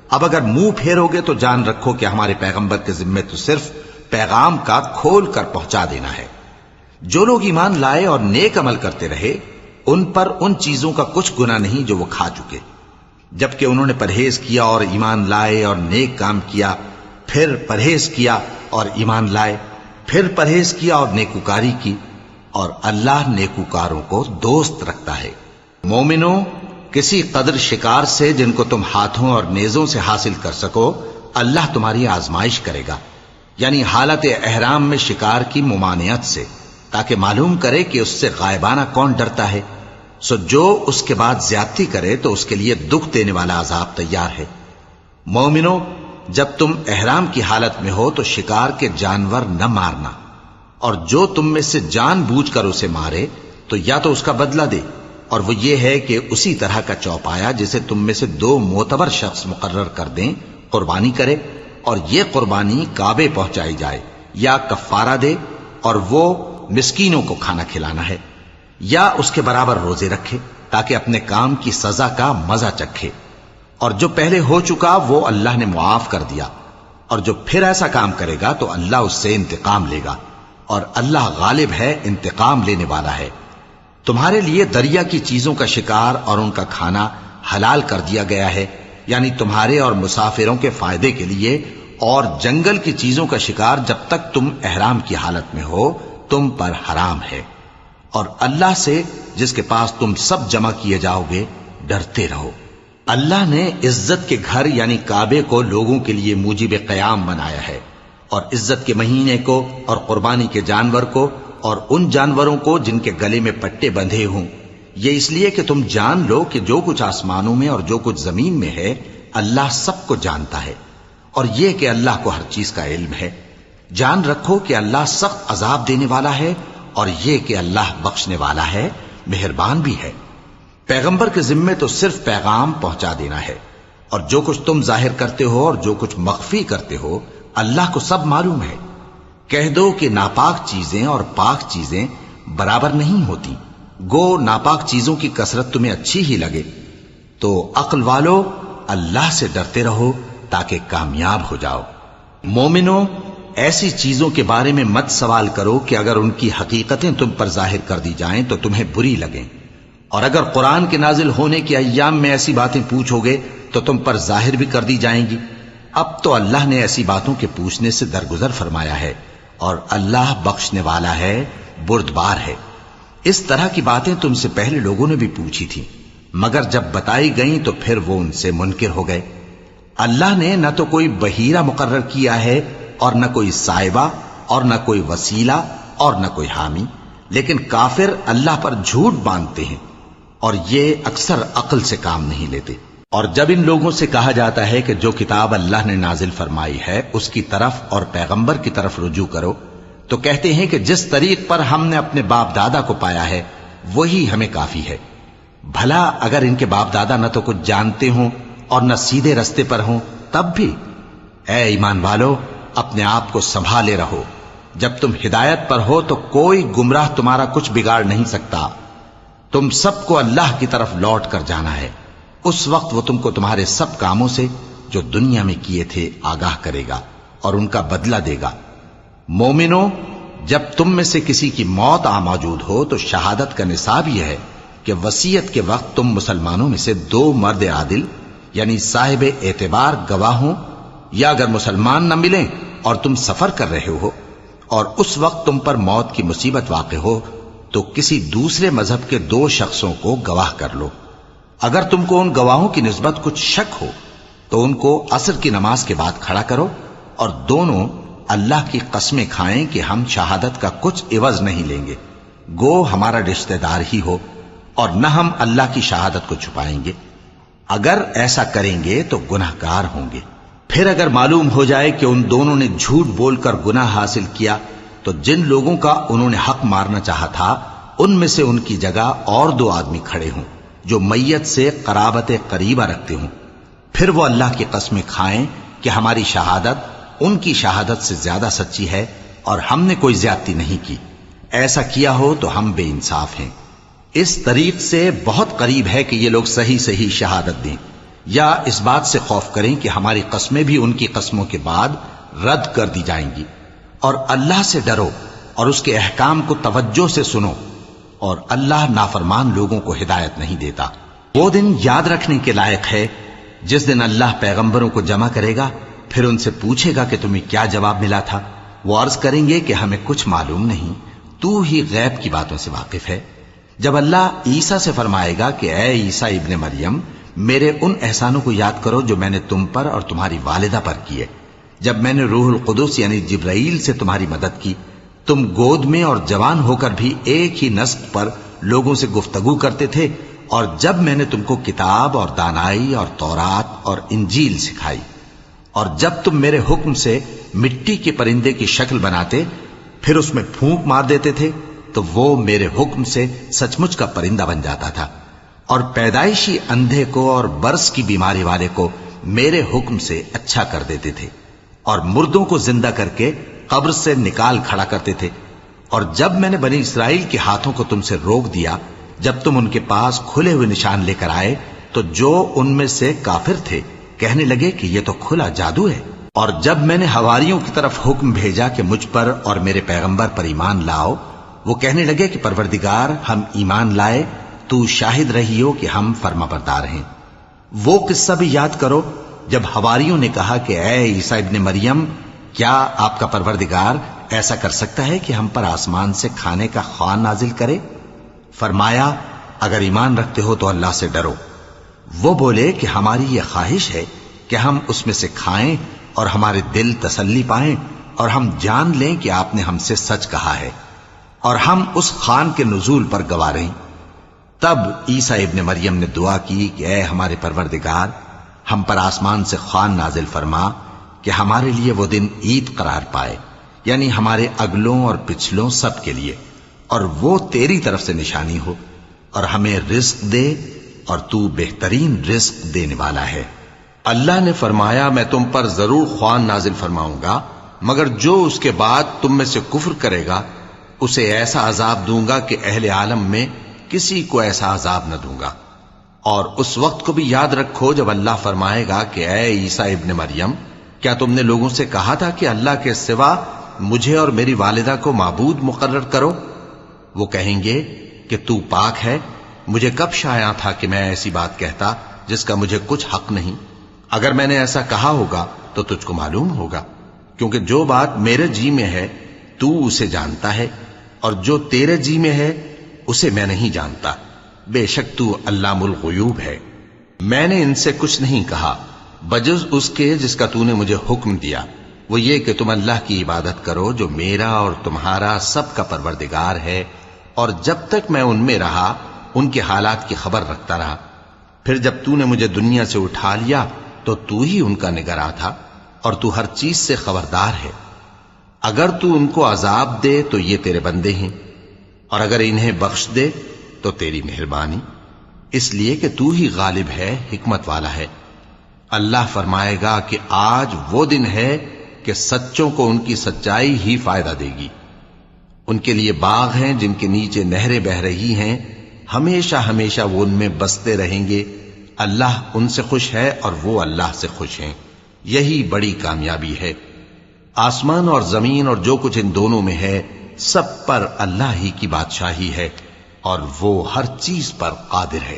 اب اگر منہ پھیرو گے تو جان رکھو کہ ہمارے پیغمبر کے ذمے تو صرف پیغام کا کھول کر پہنچا دینا ہے۔ جو لوگ ایمان لائے اور نیک عمل کرتے رہے ان پر ان چیزوں کا کچھ گناہ نہیں جو وہ کھا چکے، جبکہ انہوں نے پرہیز کیا اور ایمان لائے اور نیک کام کیا، پھر پرہیز کیا اور ایمان لائے، پھر پرہیز کیا اور نیکوکاری کی، اور اللہ نیکوکاروں کو دوست رکھتا ہے۔ مومنوں، کسی قدر شکار سے جن کو تم ہاتھوں اور نیزوں سے حاصل کر سکو اللہ تمہاری آزمائش کرے گا، یعنی حالت احرام میں شکار کی ممانعت سے، تاکہ معلوم کرے کہ اس سے غائبانہ کون ڈرتا ہے۔ سو جو اس کے بعد زیادتی کرے تو اس کے لیے دکھ دینے والا عذاب تیار ہے۔ مومنوں، جب تم احرام کی حالت میں ہو تو شکار کے جانور نہ مارنا، اور جو تم میں سے جان بوجھ کر اسے مارے تو یا تو اس کا بدلہ دے، اور وہ یہ ہے کہ اسی طرح کا چوپایا جسے تم میں سے 2 معتبر شخص مقرر کر دیں قربانی کرے، اور یہ قربانی کعبے پہنچائی جائے، یا کفارہ دے اور وہ مسکینوں کو کھانا کھلانا ہے، یا اس کے برابر روزے رکھے تاکہ اپنے کام کی سزا کا مزہ چکھے۔ اور جو پہلے ہو چکا وہ اللہ نے معاف کر دیا، اور جو پھر ایسا کام کرے گا تو اللہ اس سے انتقام لے گا، اور اللہ غالب ہے، انتقام لینے والا ہے۔ تمہارے لیے دریا کی چیزوں کا شکار اور ان کا کھانا حلال کر دیا گیا ہے، یعنی تمہارے اور مسافروں کے فائدے کے لیے، اور جنگل کی چیزوں کا شکار جب تک تم احرام کی حالت میں ہو تم پر حرام ہے۔ اور اللہ سے جس کے پاس تم سب جمع کیے جاؤ گے ڈرتے رہو۔ اللہ نے عزت کے گھر یعنی کعبے کو لوگوں کے لیے موجب قیام بنایا ہے، اور عزت کے مہینے کو اور قربانی کے جانور کو اور ان جانوروں کو جن کے گلے میں پٹے بندھے ہوں، یہ اس لیے کہ تم جان لو کہ جو کچھ آسمانوں میں اور جو کچھ زمین میں ہے اللہ سب کو جانتا ہے، اور یہ کہ اللہ کو ہر چیز کا علم ہے۔ جان رکھو کہ اللہ سخت عذاب دینے والا ہے، اور یہ کہ اللہ بخشنے والا ہے، مہربان بھی ہے۔ پیغمبر کے ذمے تو صرف پیغام پہنچا دینا ہے، اور جو کچھ تم ظاہر کرتے ہو اور جو کچھ مخفی کرتے ہو اللہ کو سب معلوم ہے۔ کہہ دو کہ ناپاک چیزیں اور پاک چیزیں برابر نہیں ہوتی، گو ناپاک چیزوں کی کثرت تمہیں اچھی ہی لگے۔ تو عقل والو اللہ سے ڈرتے رہو تاکہ کامیاب ہو جاؤ۔ مومنو، ایسی چیزوں کے بارے میں مت سوال کرو کہ اگر ان کی حقیقتیں تم پر ظاہر کر دی جائیں تو تمہیں بری لگیں، اور اگر قرآن کے نازل ہونے کے ایام میں ایسی باتیں پوچھو گے تو تم پر ظاہر بھی کر دی جائیں گی۔ اب تو اللہ نے ایسی باتوں کے پوچھنے سے درگزر فرمایا ہے، اور اللہ بخشنے والا ہے، بردبار ہے۔ اس طرح کی باتیں تم سے پہلے لوگوں نے بھی پوچھی تھی، مگر جب بتائی گئیں تو پھر وہ ان سے منکر ہو گئے۔ اللہ نے نہ تو کوئی بحیرہ مقرر کیا ہے، اور نہ کوئی صاحبہ، اور نہ کوئی وسیلہ، اور نہ کوئی حامی، لیکن کافر اللہ پر جھوٹ باندھتے ہیں، اور یہ اکثر عقل سے کام نہیں لیتے۔ اور جب ان لوگوں سے کہا جاتا ہے کہ جو کتاب اللہ نے نازل فرمائی ہے اس کی طرف اور پیغمبر کی طرف رجوع کرو، تو کہتے ہیں کہ جس طریق پر ہم نے اپنے باپ دادا کو پایا ہے وہی ہمیں کافی ہے۔ بھلا اگر ان کے باپ دادا نہ تو کچھ جانتے ہوں اور نہ سیدھے رستے پر ہوں تب بھی؟ اے ایمان والو، اپنے آپ کو سنبھالے رہو، جب تم ہدایت پر ہو تو کوئی گمراہ تمہارا کچھ بگاڑ نہیں سکتا۔ تم سب کو اللہ کی طرف لوٹ کر جانا ہے، اس وقت وہ تم کو تمہارے سب کاموں سے جو دنیا میں کیے تھے آگاہ کرے گا اور ان کا بدلہ دے گا۔ مومنو، جب تم میں سے کسی کی موت آ موجود ہو تو شہادت کا نصاب یہ ہے کہ وصیت کے وقت تم مسلمانوں میں سے 2 مرد عادل یعنی صاحب اعتبار گواہ ہوں، یا اگر مسلمان نہ ملیں اور تم سفر کر رہے ہو اور اس وقت تم پر موت کی مصیبت واقع ہو تو کسی دوسرے مذہب کے 2 شخصوں کو گواہ کر لو۔ اگر تم کو ان گواہوں کی نسبت کچھ شک ہو تو ان کو عصر کی نماز کے بعد کھڑا کرو، اور دونوں اللہ کی قسمیں کھائیں کہ ہم شہادت کا کچھ عوض نہیں لیں گے، گو ہمارا رشتہ دار ہی ہو، اور نہ ہم اللہ کی شہادت کو چھپائیں گے۔ اگر ایسا کریں گے تو گناہ گار ہوں گے۔ پھر اگر معلوم ہو جائے کہ ان دونوں نے جھوٹ بول کر گناہ حاصل کیا تو جن لوگوں کا انہوں نے حق مارنا چاہا تھا ان میں سے ان کی جگہ اور 2 آدمی کھڑے ہوں جو میت سے قرابت قریبہ رکھتے ہوں، پھر وہ اللہ کی قسمیں کھائیں کہ ہماری شہادت ان کی شہادت سے زیادہ سچی ہے اور ہم نے کوئی زیادتی نہیں کی۔ ایسا کیا ہو تو ہم بے انصاف ہیں۔ اس طریق سے بہت قریب ہے کہ یہ لوگ صحیح شہادت دیں، یا اس بات سے خوف کریں کہ ہماری قسمیں بھی ان کی قسموں کے بعد رد کر دی جائیں گی۔ اور اللہ سے ڈرو اور اس کے احکام کو توجہ سے سنو، اور اللہ نافرمان لوگوں کو ہدایت نہیں دیتا۔ وہ دن یاد رکھنے کے لائق ہے جس دن اللہ پیغمبروں کو جمع کرے گا، پھر ان سے پوچھے گا کہ تمہیں کیا جواب ملا تھا۔ وہ عرض کریں گے کہ ہمیں کچھ معلوم نہیں، تو ہی غیب کی باتوں سے واقف ہے۔ جب اللہ عیسیٰ سے فرمائے گا کہ اے عیسیٰ ابن مریم، میرے ان احسانوں کو یاد کرو جو میں نے تم پر اور تمہاری والدہ پر کیے، جب میں نے روح القدس یعنی جبرائیل سے تمہاری مدد کی، تم گود میں اور جوان ہو کر بھی ایک ہی نسق پر لوگوں سے گفتگو کرتے تھے، اور جب میں نے تم کو کتاب اور دانائی اور تورات اور انجیل سکھائی، اور جب تم میرے حکم سے مٹی کے پرندے کی شکل بناتے پھر اس میں پھونک مار دیتے تھے تو وہ میرے حکم سے سچ مچ کا پرندہ بن جاتا تھا، اور پیدائشی اندھے کو اور برس کی بیماری والے کو میرے حکم سے اچھا کر دیتے تھے، اور مردوں کو زندہ کر کے قبر سے نکال کھڑا کرتے تھے۔ اور جب میں نے بنی اسرائیل کے ہاتھوں کو تم سے روک دیا جب تم ان کے پاس کھلے ہوئے نشان لے کر آئے تو جو ان میں سے کافر تھے کہنے لگے کہ یہ تو کھلا جادو ہے۔ اور جب میں نے حواریوں کی طرف حکم بھیجا کہ مجھ پر اور میرے پیغمبر پر ایمان لاؤ، وہ کہنے لگے کہ پروردگار ہم ایمان لائے، تو شاہد رہی ہو کہ ہم فرما بردار ہیں۔ وہ قصہ بھی یاد کرو جب حواریوں نے کہا کہ اے عیسیٰ ابن مریم، کیا آپ کا پروردگار ایسا کر سکتا ہے کہ ہم پر آسمان سے کھانے کا خوان نازل کرے؟ فرمایا اگر ایمان رکھتے ہو تو اللہ سے ڈرو۔ وہ بولے کہ ہماری یہ خواہش ہے کہ ہم اس میں سے کھائیں اور ہمارے دل تسلی پائیں اور ہم جان لیں کہ آپ نے ہم سے سچ کہا ہے اور ہم اس خوان کے نزول پر گواہ رہیں۔ تب عیسیٰ ابن مریم نے دعا کی کہ اے ہمارے پروردگار، ہم پر آسمان سے خوان نازل فرما کہ ہمارے لیے وہ دن عید قرار پائے، یعنی ہمارے اگلوں اور پچھلوں سب کے لیے، اور وہ تیری طرف سے نشانی ہو، اور ہمیں رزق دے اور تو بہترین رزق دینے والا ہے۔ اللہ نے فرمایا میں تم پر ضرور خوان نازل فرماؤں گا، مگر جو اس کے بعد تم میں سے کفر کرے گا اسے ایسا عذاب دوں گا کہ اہل عالم میں کسی کو ایسا عذاب نہ دوں گا۔ اور اس وقت کو بھی یاد رکھو جب اللہ فرمائے گا کہ اے عیسیٰ ابن مریم، کیا تم نے لوگوں سے کہا تھا کہ اللہ کے سوا مجھے اور میری والدہ کو معبود مقرر کرو؟ وہ کہیں گے کہ تو پاک ہے، مجھے کب شایع تھا کہ میں ایسی بات کہتا جس کا مجھے کچھ حق نہیں۔ اگر میں نے ایسا کہا ہوگا تو تجھ کو معلوم ہوگا، کیونکہ جو بات میرے جی میں ہے تو اسے جانتا ہے، اور جو تیرے جی میں ہے اسے میں نہیں جانتا۔ بے شک تو علام الغیوب ہے۔ میں نے ان سے کچھ نہیں کہا بجز اس کے جس کا تو نے مجھے حکم دیا، وہ یہ کہ تم اللہ کی عبادت کرو جو میرا اور تمہارا سب کا پروردگار ہے، اور جب تک میں ان میں رہا ان کے حالات کی خبر رکھتا رہا۔ پھر جب تو نے مجھے دنیا سے اٹھا لیا تو تو ہی ان کا نگراں تھا، اور تو ہر چیز سے خبردار ہے۔ اگر تو ان کو عذاب دے تو یہ تیرے بندے ہیں، اور اگر انہیں بخش دے تو تیری مہربانی، اس لیے کہ تو ہی غالب ہے، حکمت والا ہے۔ اللہ فرمائے گا کہ آج وہ دن ہے کہ سچوں کو ان کی سچائی ہی فائدہ دے گی۔ ان کے لیے باغ ہیں جن کے نیچے نہریں بہہ رہی ہیں، ہمیشہ ہمیشہ وہ ان میں بستے رہیں گے۔ اللہ ان سے خوش ہے اور وہ اللہ سے خوش ہیں، یہی بڑی کامیابی ہے۔ آسمان اور زمین اور جو کچھ ان دونوں میں ہے سب پر اللہ ہی کی بادشاہی ہے، اور وہ ہر چیز پر قادر ہے۔